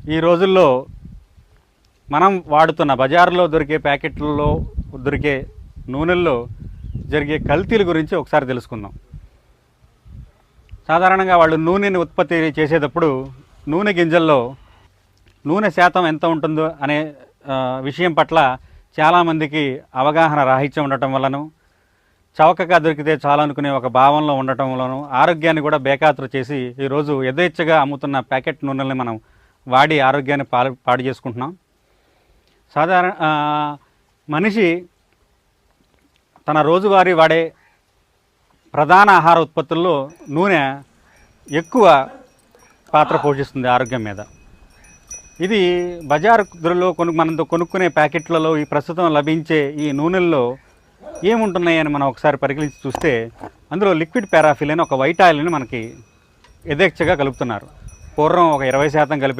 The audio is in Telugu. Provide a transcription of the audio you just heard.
ఈ రోజుల్లో మనం వాడుతున్న బజారులో దొరికే ప్యాకెట్లలో దొరికే నూనెల్లో జరిగే కల్తీల గురించి ఒకసారి తెలుసుకుందాం. సాధారణంగా వాళ్ళు నూనెని ఉత్పత్తి చేసేటప్పుడు నూనె గింజల్లో నూనె శాతం ఎంత ఉంటుందో అనే విషయం పట్ల చాలామందికి అవగాహన రాహిత్యం ఉండటం వలన, చౌకగా దొరికితే చాలా అనుకునే ఒక భావనలో ఉండటం వలన ఆరోగ్యాన్ని కూడా బేఖాతరు చేసి ఈరోజు యథేచ్ఛగా అమ్ముతున్న ప్యాకెట్ నూనెల్ని మనం వాడి ఆరోగ్యాన్ని పాడు చేసుకుంటున్నాం. మనిషి తన రోజువారీ వాడే ప్రధాన ఆహార ఉత్పత్తుల్లో నూనె ఎక్కువ పాత్ర పోషిస్తుంది ఆరోగ్యం మీద. ఇది బజారు ధరలో మనం కొనుక్కునే ప్యాకెట్లలో ఈ ప్రస్తుతం లభించే ఈ నూనెల్లో ఏముంటున్నాయని మనం ఒకసారి పరిశీలించి చూస్తే అందులో లిక్విడ్ పారాఫిన్ అని ఒక వైట్ ఆయిల్ని మనకి యథేచ్ఛగా కలుపుతున్నారు. పూర్వం ఒక 20% కలిపి